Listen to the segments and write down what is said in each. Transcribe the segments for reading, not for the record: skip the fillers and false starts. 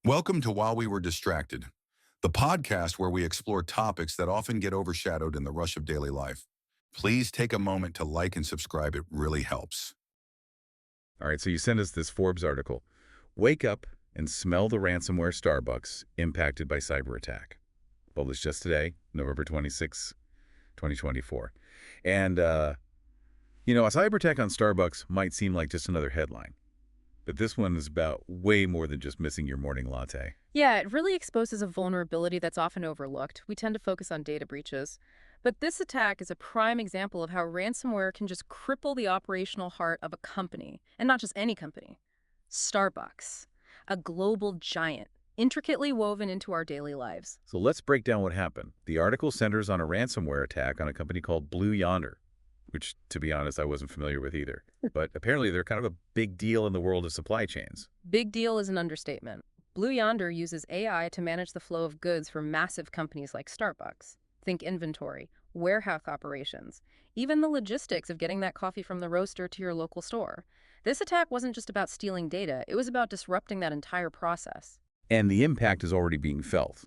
Welcome to While We Were Distracted, the podcast where we explore topics that often get overshadowed in the rush of daily life. Please take a moment to like and subscribe. It really helps. All right, so you sent us this Forbes article. Wake up and smell the ransomware Starbucks impacted by cyber attack. Published just today, November 26, 2024. And, a cyber attack on Starbucks might seem like just another headline. But this one is about way more than just missing your morning latte. Yeah, it really exposes a vulnerability that's often overlooked. We tend to focus on data breaches. But this attack is a prime example of how ransomware can just cripple the operational heart of a company, and not just any company. Starbucks, a global giant, intricately woven into our daily lives. So let's break down what happened. The article centers on a ransomware attack on a company called Yonder, which, to be honest, I wasn't familiar with either. But apparently they're kind of a big deal in the world of supply chains. Big deal is an understatement. Yonder uses AI to manage the flow of goods for massive companies like Starbucks. Think inventory, warehouse operations, even the logistics of getting that coffee from the roaster to your local store. This attack wasn't just about stealing data, it was about disrupting that entire process. And the impact is already being felt.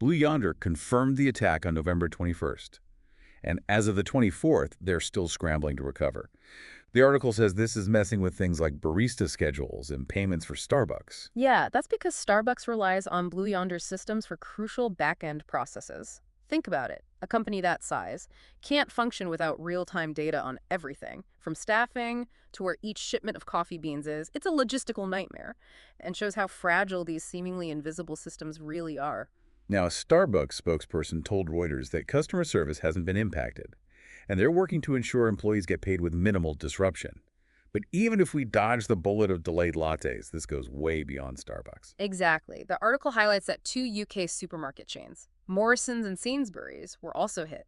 Yonder confirmed the attack on November 21st. And as of the 24th, they're still scrambling to recover. The article says this is messing with things like barista schedules and payments for Starbucks. Yeah, that's because Starbucks relies on Yonder's systems for crucial back-end processes. Think about it. A company that size can't function without real-time data on everything, from staffing to where each shipment of coffee beans is. It's a logistical nightmare, and shows how fragile these seemingly invisible systems really are. Now, a Starbucks spokesperson told Reuters that customer service hasn't been impacted, and they're working to ensure employees get paid with minimal disruption. But even if we dodge the bullet of delayed lattes, this goes way beyond Starbucks. Exactly. The article highlights that two UK supermarket chains, Morrison's and Sainsbury's, were also hit.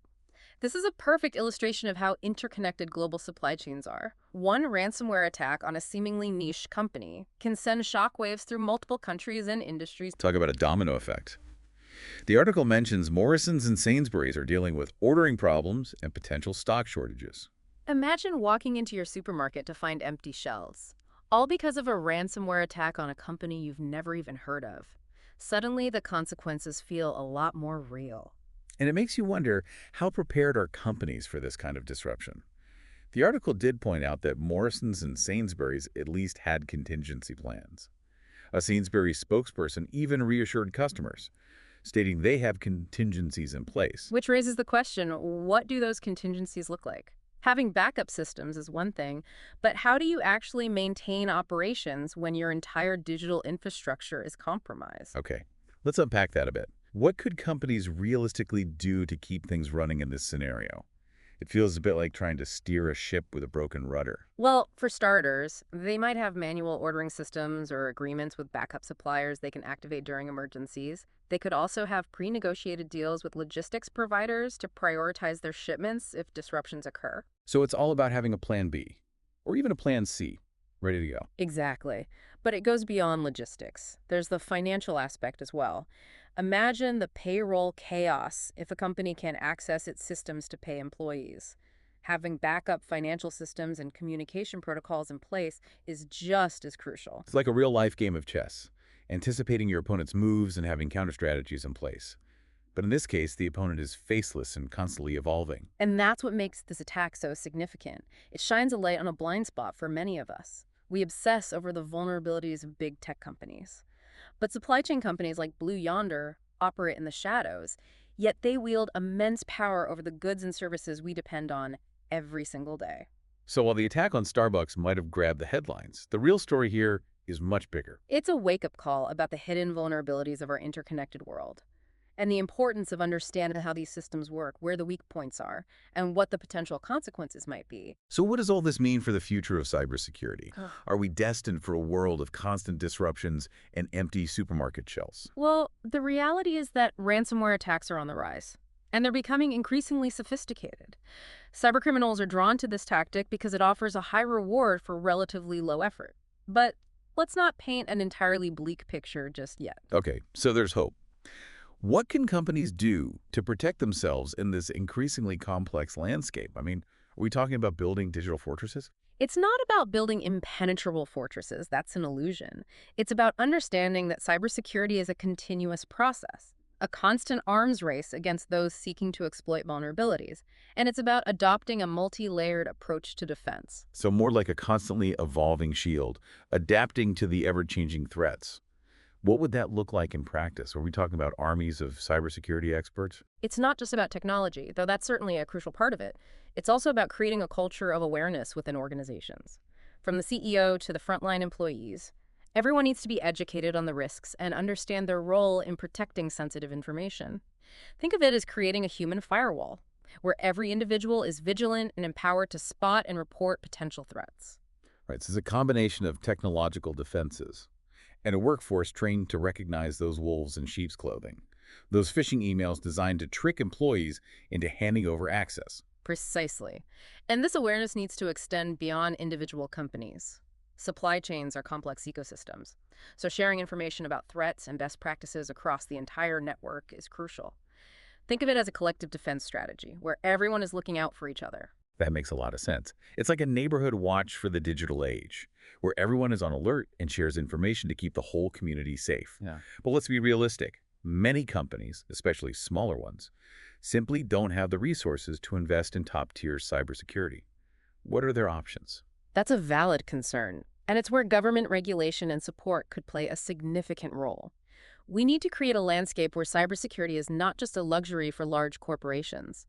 This is a perfect illustration of how interconnected global supply chains are. One ransomware attack on a seemingly niche company can send shockwaves through multiple countries and industries. Talk about a domino effect. The article mentions Morrison's and Sainsbury's are dealing with ordering problems and potential stock shortages. Imagine walking into your supermarket to find empty shelves, all because of a ransomware attack on a company you've never even heard of. Suddenly, the consequences feel a lot more real. And it makes you wonder, how prepared are companies for this kind of disruption? The article did point out that Morrison's and Sainsbury's at least had contingency plans. A Sainsbury's spokesperson even reassured customers, stating they have contingencies in place. Which raises the question, what do those contingencies look like? Having backup systems is one thing, but how do you actually maintain operations when your entire digital infrastructure is compromised? Okay, let's unpack that a bit. What could companies realistically do to keep things running in this scenario? It feels a bit like trying to steer a ship with a broken rudder. Well, for starters, they might have manual ordering systems or agreements with backup suppliers they can activate during emergencies. They could also have pre-negotiated deals with logistics providers to prioritize their shipments if disruptions occur. So it's all about having a plan B, or even a plan C, ready to go. Exactly. But it goes beyond logistics. There's the financial aspect as well. Imagine the payroll chaos if a company can't access its systems to pay employees. Having backup financial systems and communication protocols in place is just as crucial. It's like a real-life game of chess, anticipating your opponent's moves and having counter-strategies in place. But in this case, the opponent is faceless and constantly evolving. And that's what makes this attack so significant. It shines a light on a blind spot for many of us. We obsess over the vulnerabilities of big tech companies. But supply chain companies like Yonder operate in the shadows, yet they wield immense power over the goods and services we depend on every single day. So while the attack on Starbucks might have grabbed the headlines, the real story here is much bigger. It's a wake-up call about the hidden vulnerabilities of our interconnected world, and the importance of understanding how these systems work, where the weak points are, and what the potential consequences might be. So what does all this mean for the future of cybersecurity? Are we destined for a world of constant disruptions and empty supermarket shelves? Well, the reality is that ransomware attacks are on the rise, and they're becoming increasingly sophisticated. Cybercriminals are drawn to this tactic because it offers a high reward for relatively low effort. But let's not paint an entirely bleak picture just yet. Okay, so there's hope. What can companies do to protect themselves in this increasingly complex landscape? I mean, are we talking about building digital fortresses? It's not about building impenetrable fortresses. That's an illusion. It's about understanding that cybersecurity is a continuous process, a constant arms race against those seeking to exploit vulnerabilities. And it's about adopting a multi-layered approach to defense. So more like a constantly evolving shield, adapting to the ever-changing threats. What would that look like in practice? Are we talking about armies of cybersecurity experts? It's not just about technology, though that's certainly a crucial part of it. It's also about creating a culture of awareness within organizations. From the CEO to the frontline employees, everyone needs to be educated on the risks and understand their role in protecting sensitive information. Think of it as creating a human firewall, where every individual is vigilant and empowered to spot and report potential threats. Right, so it's a combination of technological defenses and a workforce trained to recognize those wolves in sheep's clothing. Those phishing emails designed to trick employees into handing over access. Precisely. And this awareness needs to extend beyond individual companies. Supply chains are complex ecosystems, so sharing information about threats and best practices across the entire network is crucial. Think of it as a collective defense strategy, where everyone is looking out for each other. That makes a lot of sense. It's like a neighborhood watch for the digital age, where everyone is on alert and shares information to keep the whole community safe. Yeah. But let's be realistic. Many companies, especially smaller ones, simply don't have the resources to invest in top-tier cybersecurity. What are their options? That's a valid concern, and it's where government regulation and support could play a significant role. We need to create a landscape where cybersecurity is not just a luxury for large corporations,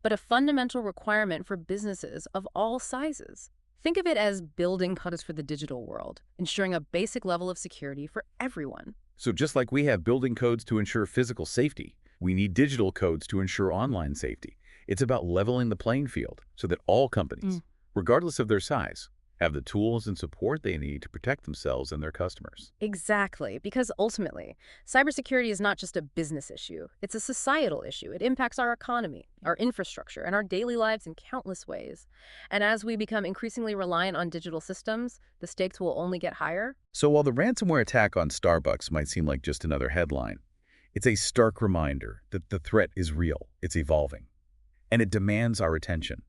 but a fundamental requirement for businesses of all sizes. Think of it as building codes for the digital world, ensuring a basic level of security for everyone. So just like we have building codes to ensure physical safety, we need digital codes to ensure online safety. It's about leveling the playing field so that all companies, regardless of their size, have the tools and support they need to protect themselves and their customers. Exactly, because ultimately, cybersecurity is not just a business issue. It's a societal issue. It impacts our economy, our infrastructure, and our daily lives in countless ways. And as we become increasingly reliant on digital systems, the stakes will only get higher. So while the ransomware attack on Starbucks might seem like just another headline, it's a stark reminder that the threat is real, it's evolving, and it demands our attention.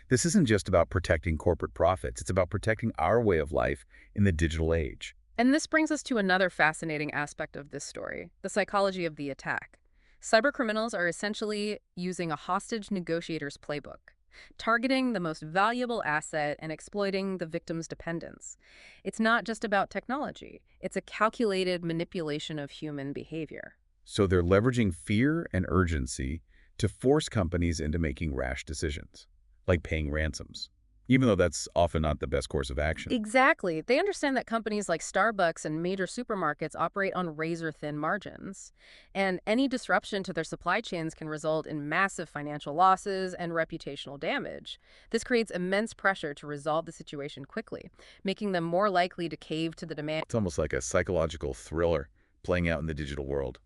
This isn't just about protecting corporate profits, it's about protecting our way of life in the digital age. And this brings us to another fascinating aspect of this story, the psychology of the attack. Cybercriminals are essentially using a hostage negotiator's playbook, targeting the most valuable asset and exploiting the victim's dependence. It's not just about technology, it's a calculated manipulation of human behavior. So they're leveraging fear and urgency to force companies into making rash decisions, like paying ransoms, even though that's often not the best course of action. Exactly. They understand that companies like Starbucks and major supermarkets operate on razor-thin margins, and any disruption to their supply chains can result in massive financial losses and reputational damage. This creates immense pressure to resolve the situation quickly, making them more likely to cave to the demand. It's almost like a psychological thriller playing out in the digital world.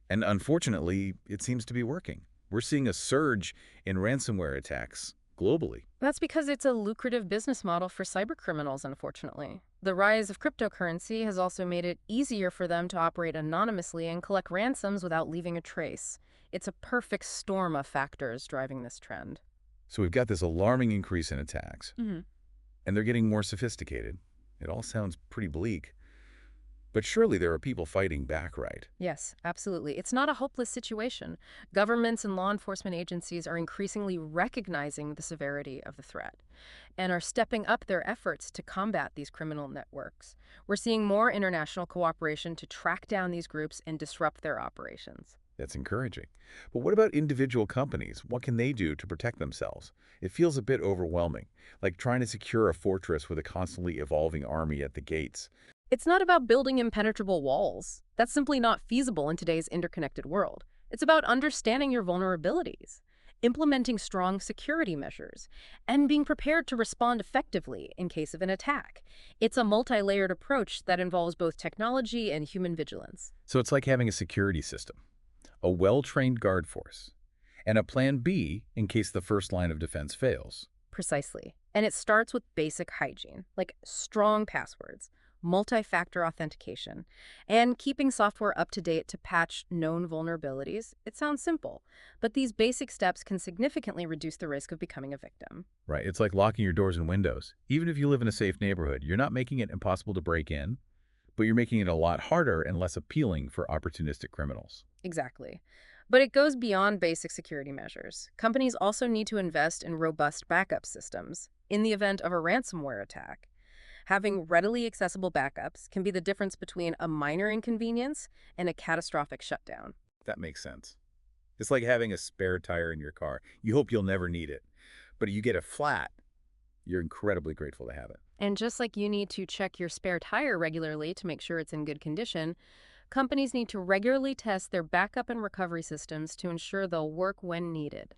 And unfortunately, it seems to be working. We're seeing a surge in ransomware attacks globally. That's because it's a lucrative business model for cybercriminals, unfortunately. The rise of cryptocurrency has also made it easier for them to operate anonymously and collect ransoms without leaving a trace. It's a perfect storm of factors driving this trend. So we've got this alarming increase in attacks, Mm-hmm. and they're getting more sophisticated. It all sounds pretty bleak. But surely there are people fighting back, right? Yes, absolutely. It's not a hopeless situation. Governments and law enforcement agencies are increasingly recognizing the severity of the threat and are stepping up their efforts to combat these criminal networks. We're seeing more international cooperation to track down these groups and disrupt their operations. That's encouraging. But what about individual companies? What can they do to protect themselves? It feels a bit overwhelming, like trying to secure a fortress with a constantly evolving army at the gates. It's not about building impenetrable walls. That's simply not feasible in today's interconnected world. It's about understanding your vulnerabilities, implementing strong security measures, and being prepared to respond effectively in case of an attack. It's a multi-layered approach that involves both technology and human vigilance. So it's like having a security system, a well-trained guard force, and a plan B in case the first line of defense fails. Precisely. And it starts with basic hygiene, like strong passwords, multi-factor authentication, and keeping software up to date to patch known vulnerabilities. It sounds simple, but these basic steps can significantly reduce the risk of becoming a victim. Right. It's like locking your doors and windows. Even if you live in a safe neighborhood, you're not making it impossible to break in, but you're making it a lot harder and less appealing for opportunistic criminals. Exactly. But it goes beyond basic security measures. Companies also need to invest in robust backup systems in the event of a ransomware attack. Having readily accessible backups can be the difference between a minor inconvenience and a catastrophic shutdown. That makes sense. It's like having a spare tire in your car. You hope you'll never need it. But you get a flat, you're incredibly grateful to have it. And just like you need to check your spare tire regularly to make sure it's in good condition, companies need to regularly test their backup and recovery systems to ensure they'll work when needed.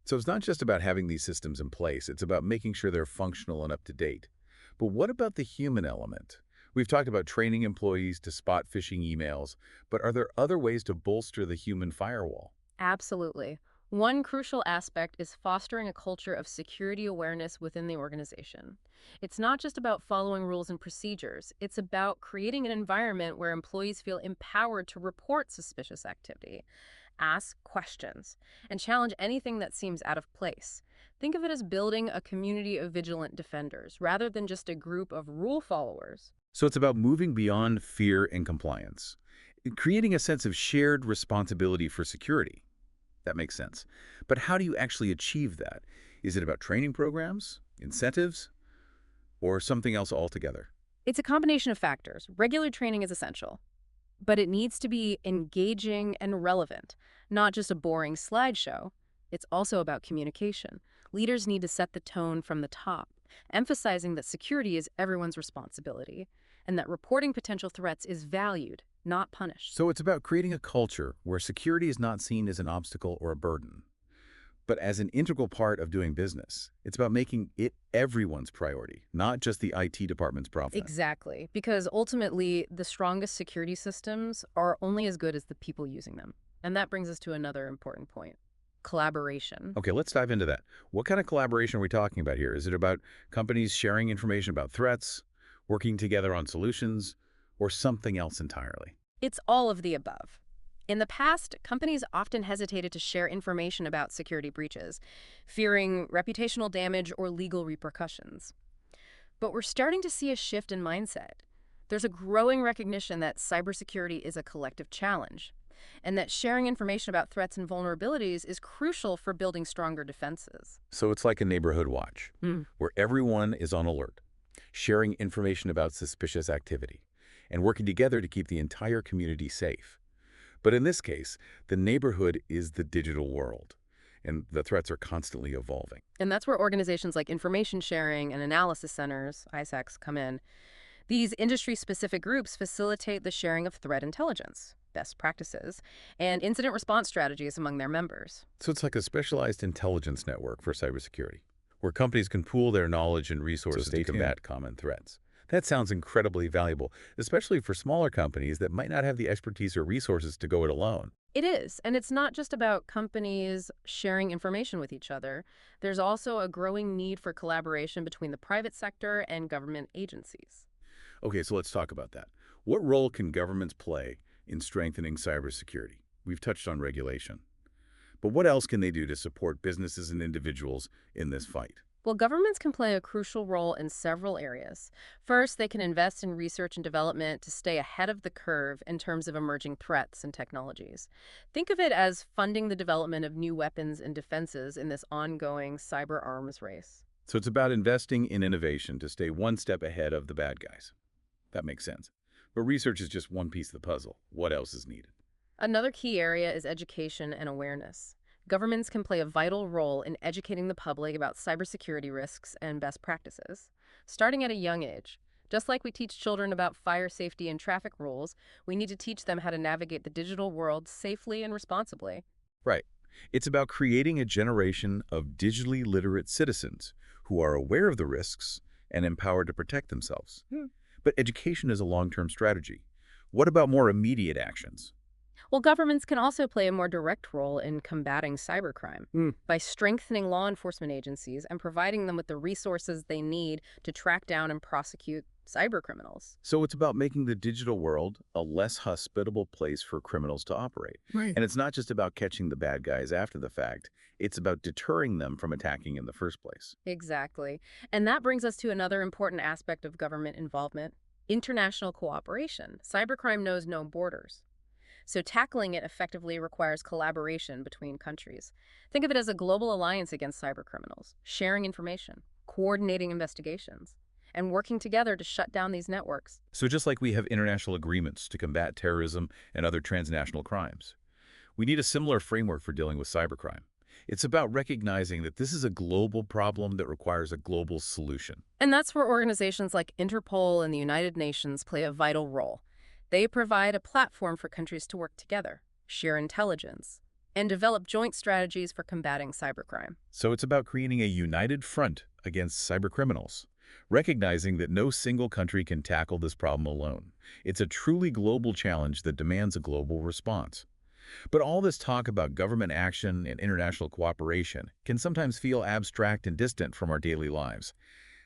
So it's not just about having these systems in place. It's about making sure they're functional and up to date. But what about the human element? We've talked about training employees to spot phishing emails, but are there other ways to bolster the human firewall? Absolutely. One crucial aspect is fostering a culture of security awareness within the organization. It's not just about following rules and procedures. It's about creating an environment where employees feel empowered to report suspicious activity, ask questions, and challenge anything that seems out of place. Think of it as building a community of vigilant defenders rather than just a group of rule followers. So it's about moving beyond fear and compliance, creating a sense of shared responsibility for security. That makes sense. But how do you actually achieve that? Is it about training programs, incentives, or something else altogether? It's a combination of factors. Regular training is essential, but it needs to be engaging and relevant, not just a boring slideshow. It's also about communication. Leaders need to set the tone from the top, emphasizing that security is everyone's responsibility and that reporting potential threats is valued, not punished. So it's about creating a culture where security is not seen as an obstacle or a burden, but as an integral part of doing business. It's about making it everyone's priority, not just the IT department's profit. Exactly, because ultimately the strongest security systems are only as good as the people using them. And that brings us to another important point. Collaboration. Okay, let's dive into that. What kind of collaboration are we talking about here? Is it about companies sharing information about threats, working together on solutions, or something else entirely? It's all of the above. In the past, companies often hesitated to share information about security breaches, fearing reputational damage or legal repercussions. But we're starting to see a shift in mindset. There's a growing recognition that cybersecurity is a collective challenge, and that sharing information about threats and vulnerabilities is crucial for building stronger defenses. So it's like a neighborhood watch, where everyone is on alert, sharing information about suspicious activity, and working together to keep the entire community safe. But in this case, the neighborhood is the digital world, and the threats are constantly evolving. And that's where organizations like information sharing and analysis centers, ISACs, come in. These industry-specific groups facilitate the sharing of threat intelligence, best practices, and incident response strategies among their members. So it's like a specialized intelligence network for cybersecurity, where companies can pool their knowledge and resources to combat common threats. That sounds incredibly valuable, especially for smaller companies that might not have the expertise or resources to go it alone. It is, and it's not just about companies sharing information with each other. There's also a growing need for collaboration between the private sector and government agencies. Okay, so let's talk about that. What role can governments play in strengthening cybersecurity? We've touched on regulation. But what else can they do to support businesses and individuals in this fight? Well, governments can play a crucial role in several areas. First, they can invest in research and development to stay ahead of the curve in terms of emerging threats and technologies. Think of it as funding the development of new weapons and defenses in this ongoing cyber arms race. So it's about investing in innovation to stay one step ahead of the bad guys. That makes sense. But research is just one piece of the puzzle. What else is needed? Another key area is education and awareness. Governments can play a vital role in educating the public about cybersecurity risks and best practices, starting at a young age. Just like we teach children about fire safety and traffic rules, we need to teach them how to navigate the digital world safely and responsibly. Right. It's about creating a generation of digitally literate citizens who are aware of the risks and empowered to protect themselves. But education is a long-term strategy. What about more immediate actions? Well, governments can also play a more direct role in combating cybercrime by strengthening law enforcement agencies and providing them with the resources they need to track down and prosecute cybercriminals. So it's about making the digital world a less hospitable place for criminals to operate. Right. And it's not just about catching the bad guys after the fact. It's about deterring them from attacking in the first place. Exactly. And that brings us to another important aspect of government involvement: international cooperation. Cybercrime knows no borders. So tackling it effectively requires collaboration between countries. Think of it as a global alliance against cybercriminals, sharing information, coordinating investigations, and working together to shut down these networks. So just like we have international agreements to combat terrorism and other transnational crimes, we need a similar framework for dealing with cybercrime. It's about recognizing that this is a global problem that requires a global solution. And that's where organizations like Interpol and the United Nations play a vital role. They provide a platform for countries to work together, share intelligence, and develop joint strategies for combating cybercrime. So it's about creating a united front against cybercriminals, recognizing that no single country can tackle this problem alone. It's a truly global challenge that demands a global response. But all this talk about government action and international cooperation can sometimes feel abstract and distant from our daily lives.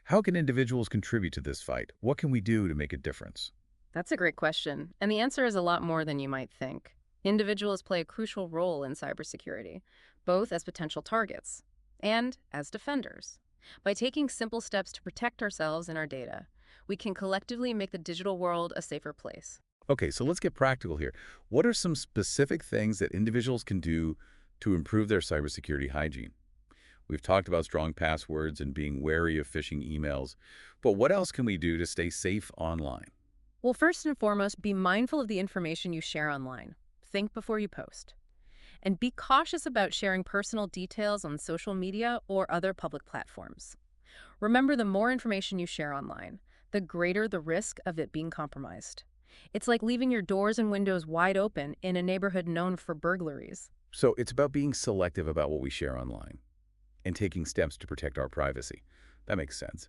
How can individuals contribute to this fight? What can we do to make a difference? That's a great question, and the answer is a lot more than you might think. Individuals play a crucial role in cybersecurity, both as potential targets and as defenders. By taking simple steps to protect ourselves and our data, we can collectively make the digital world a safer place. Okay, so let's get practical here. What are some specific things that individuals can do to improve their cybersecurity hygiene? We've talked about strong passwords and being wary of phishing emails, but what else can we do to stay safe online? Well, first and foremost, be mindful of the information you share online. Think before you post. And be cautious about sharing personal details on social media or other public platforms. Remember, the more information you share online, the greater the risk of it being compromised. It's like leaving your doors and windows wide open in a neighborhood known for burglaries. So it's about being selective about what we share online and taking steps to protect our privacy. That makes sense.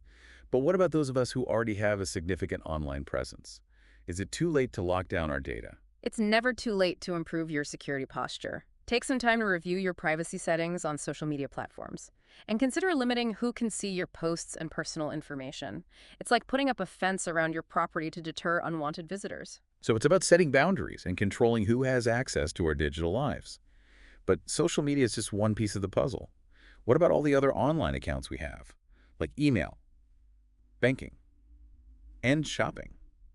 But what about those of us who already have a significant online presence? Is it too late to lock down our data? It's never too late to improve your security posture. Take some time to review your privacy settings on social media platforms. And consider limiting who can see your posts and personal information. It's like putting up a fence around your property to deter unwanted visitors. So it's about setting boundaries and controlling who has access to our digital lives. But social media is just one piece of the puzzle. What about all the other online accounts we have, like email, banking, and shopping?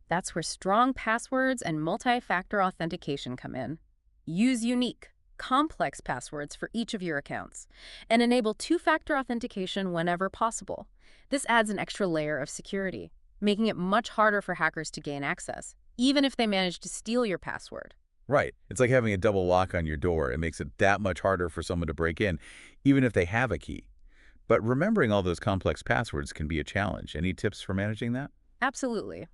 That's where strong passwords and multi-factor authentication come in. Use unique, complex passwords for each of your accounts, and enable two-factor authentication whenever possible. This adds an extra layer of security, making it much harder for hackers to gain access, even if they manage to steal your password. Right. It's like having a double lock on your door. It makes it that much harder for someone to break in, even if they have a key. But remembering all those complex passwords can be a challenge. Any tips for managing that? Absolutely.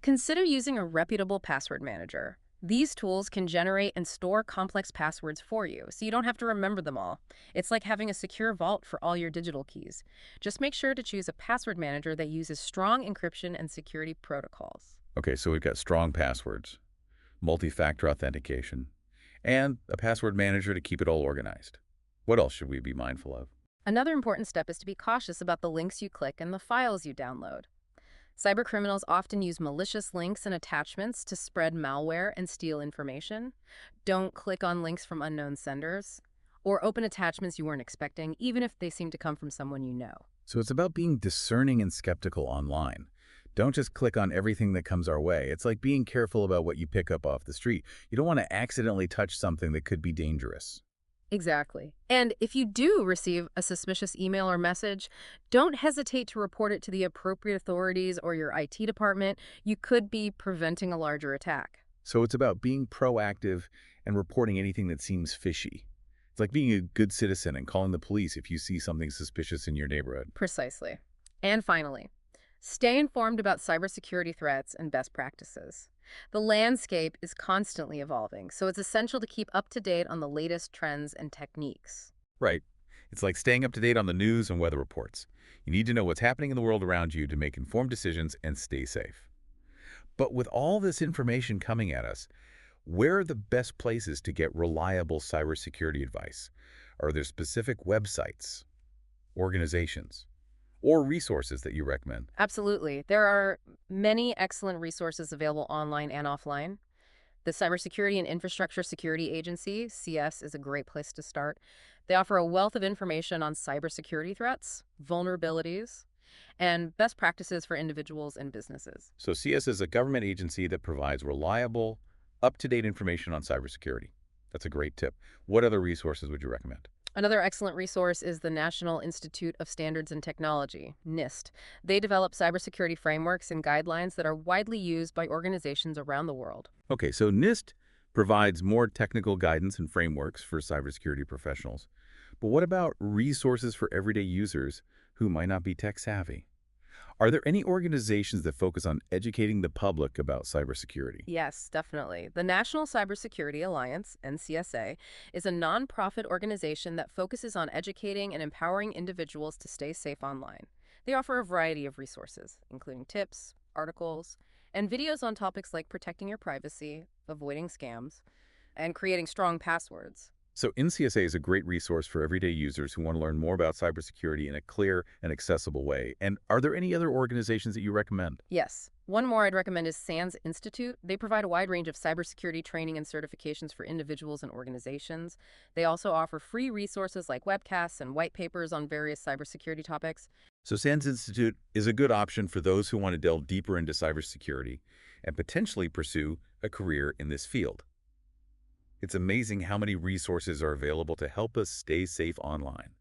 Consider using a reputable password manager. These tools can generate and store complex passwords for you, so you don't have to remember them all. It's like having a secure vault for all your digital keys. Just make sure to choose a password manager that uses strong encryption and security protocols. Okay, so we've got strong passwords, multi-factor authentication, and a password manager to keep it all organized. What else should we be mindful of? Another important step is to be cautious about the links you click and the files you download. Cybercriminals often use malicious links and attachments to spread malware and steal information. Don't click on links from unknown senders or open attachments you weren't expecting, even if they seem to come from someone you know. So it's about being discerning and skeptical online. Don't just click on everything that comes our way. It's like being careful about what you pick up off the street. You don't want to accidentally touch something that could be dangerous. Exactly. And if you do receive a suspicious email or message, don't hesitate to report it to the appropriate authorities or your IT department. You could be preventing a larger attack. So it's about being proactive and reporting anything that seems fishy. It's like being a good citizen and calling the police if you see something suspicious in your neighborhood. Precisely. And finally, stay informed about cybersecurity threats and best practices. The landscape is constantly evolving, so it's essential to keep up to date on the latest trends and techniques. Right. It's like staying up to date on the news and weather reports. You need to know what's happening in the world around you to make informed decisions and stay safe. But with all this information coming at us, Where are the best places to get reliable cybersecurity advice? Are there specific websites, organizations, or resources that you recommend? Absolutely. There are many excellent resources available online and offline. The Cybersecurity and Infrastructure Security Agency, CS, is a great place to start. They offer a wealth of information on cybersecurity threats, vulnerabilities, and best practices for individuals and businesses. So CS is a government agency that provides reliable, up-to-date information on cybersecurity. That's a great tip. What other resources would you recommend? Another excellent resource is the National Institute of Standards and Technology, NIST. They develop cybersecurity frameworks and guidelines that are widely used by organizations around the world. Okay, so NIST provides more technical guidance and frameworks for cybersecurity professionals. But what about resources for everyday users who might not be tech savvy? Are there any organizations that focus on educating the public about cybersecurity? Yes, definitely. The National Cybersecurity Alliance, NCSA, is a nonprofit organization that focuses on educating and empowering individuals to stay safe online. They offer a variety of resources, including tips, articles, and videos on topics like protecting your privacy, avoiding scams, and creating strong passwords. So NCSA is a great resource for everyday users who want to learn more about cybersecurity in a clear and accessible way. And are there any other organizations that you recommend? Yes. One more I'd recommend is SANS Institute. They provide a wide range of cybersecurity training and certifications for individuals and organizations. They also offer free resources like webcasts and white papers on various cybersecurity topics. So SANS Institute is a good option for those who want to delve deeper into cybersecurity and potentially pursue a career in this field. It's amazing how many resources are available to help us stay safe online.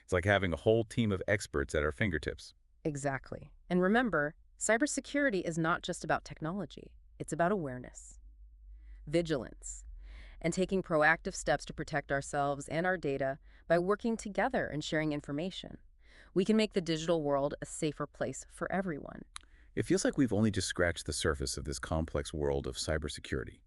It's like having a whole team of experts at our fingertips. Exactly. And remember, cybersecurity is not just about technology. It's about awareness, vigilance, and taking proactive steps to protect ourselves and our data by working together and sharing information. We can make the digital world a safer place for everyone. It feels like we've only just scratched the surface of this complex world of cybersecurity.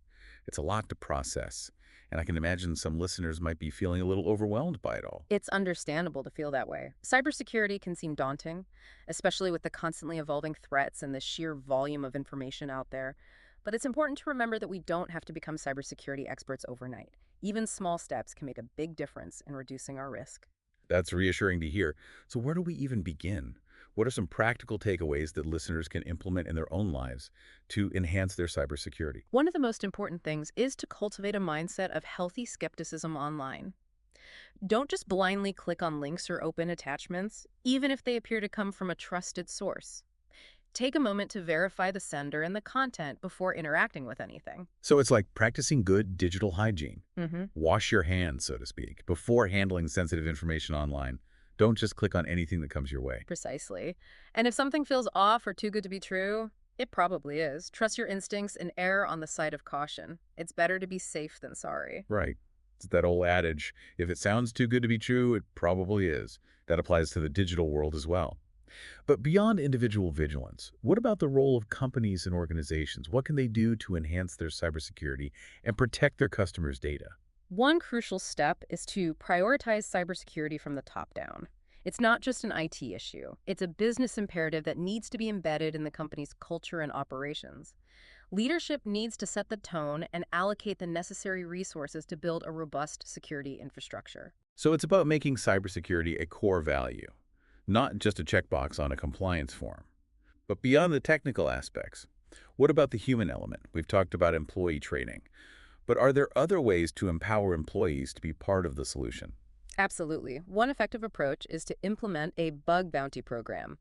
It's a lot to process, and I can imagine some listeners might be feeling a little overwhelmed by it all. It's understandable to feel that way. Cybersecurity can seem daunting, especially with the constantly evolving threats and the sheer volume of information out there. But it's important to remember that we don't have to become cybersecurity experts overnight. Even small steps can make a big difference in reducing our risk. That's reassuring to hear. So where do we even begin? What are some practical takeaways that listeners can implement in their own lives to enhance their cybersecurity? One of the most important things is to cultivate a mindset of healthy skepticism online. Don't just blindly click on links or open attachments, even if they appear to come from a trusted source. Take a moment to verify the sender and the content before interacting with anything. So it's like practicing good digital hygiene. Mm-hmm. Wash your hands, so to speak, before handling sensitive information online. Don't just click on anything that comes your way. Precisely. And if something feels off or too good to be true, it probably is. Trust your instincts and err on the side of caution. It's better to be safe than sorry. Right. It's that old adage, if it sounds too good to be true, it probably is. That applies to the digital world as well. But beyond individual vigilance, what about the role of companies and organizations? What can they do to enhance their cybersecurity and protect their customers' data? One crucial step is to prioritize cybersecurity from the top down. It's not just an IT issue. It's a business imperative that needs to be embedded in the company's culture and operations. Leadership needs to set the tone and allocate the necessary resources to build a robust security infrastructure. So it's about making cybersecurity a core value, not just a checkbox on a compliance form. But beyond the technical aspects, what about the human element? We've talked about employee training. But are there other ways to empower employees to be part of the solution? Absolutely. One effective approach is to implement a bug bounty program.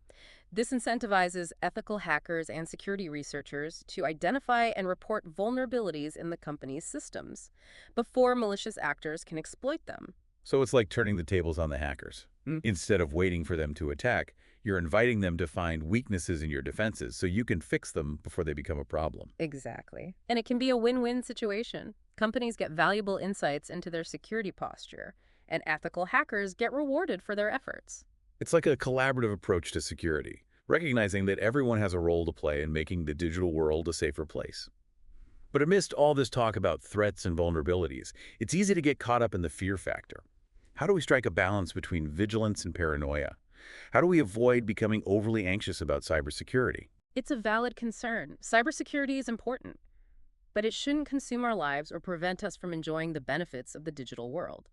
This incentivizes ethical hackers and security researchers to identify and report vulnerabilities in the company's systems before malicious actors can exploit them. So it's like turning the tables on the hackers. Instead of waiting for them to attack, you're inviting them to find weaknesses in your defenses so you can fix them before they become a problem. Exactly. And it can be a win-win situation. Companies get valuable insights into their security posture, and ethical hackers get rewarded for their efforts. It's like a collaborative approach to security, recognizing that everyone has a role to play in making the digital world a safer place. But amidst all this talk about threats and vulnerabilities, it's easy to get caught up in the fear factor. How do we strike a balance between vigilance and paranoia? How do we avoid becoming overly anxious about cybersecurity? It's a valid concern. Cybersecurity is important. but it shouldn't consume our lives or prevent us from enjoying the benefits of the digital world.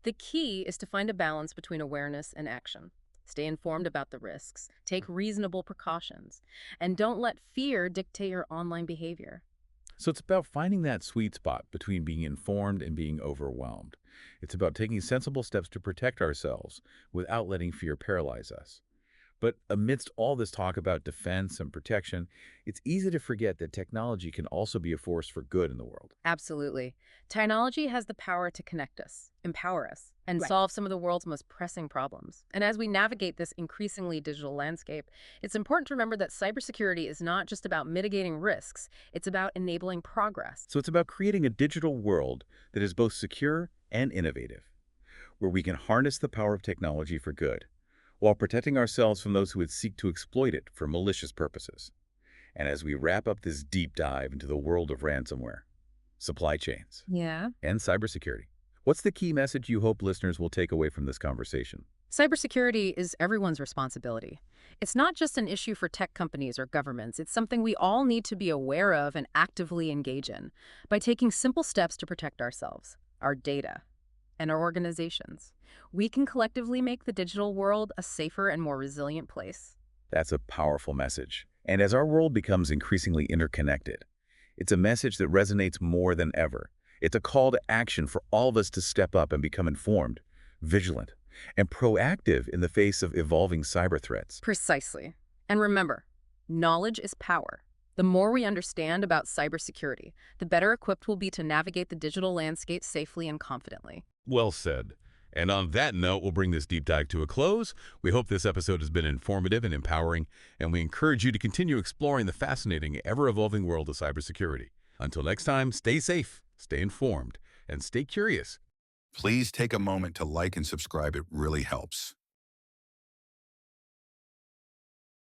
The key is to find a balance between awareness and action. Stay informed about the risks, take reasonable precautions, and don't let fear dictate your online behavior. So it's about finding that sweet spot between being informed and being overwhelmed. It's about taking sensible steps to protect ourselves without letting fear paralyze us. But amidst all this talk about defense and protection, it's easy to forget that technology can also be a force for good in the world. Absolutely. Technology has the power to connect us, empower us, and Right. solve some of the world's most pressing problems. And as we navigate this increasingly digital landscape, it's important to remember that cybersecurity is not just about mitigating risks, it's about enabling progress. So it's about creating a digital world that is both secure and innovative, where we can harness the power of technology for good, while protecting ourselves from those who would seek to exploit it for malicious purposes. And as we wrap up this deep dive into the world of ransomware, supply chains, Yeah. and cybersecurity, what's the key message you hope listeners will take away from this conversation? Cybersecurity is everyone's responsibility. It's not just an issue for tech companies or governments. It's something we all need to be aware of and actively engage in by taking simple steps to protect ourselves, our data, and our organizations. We can collectively make the digital world a safer and more resilient place. That's a powerful message. And as our world becomes increasingly interconnected, it's a message that resonates more than ever. It's a call to action for all of us to step up and become informed, vigilant, and proactive in the face of evolving cyber threats. Precisely. And remember, knowledge is power. The more we understand about cybersecurity, the better equipped we'll be to navigate the digital landscape safely and confidently. Well said. And on that note, we'll bring this deep dive to a close. We hope this episode has been informative and empowering, and we encourage you to continue exploring the fascinating, ever-evolving world of cybersecurity. Until next time, stay safe, stay informed, and stay curious. Please take a moment to like and subscribe. It really helps.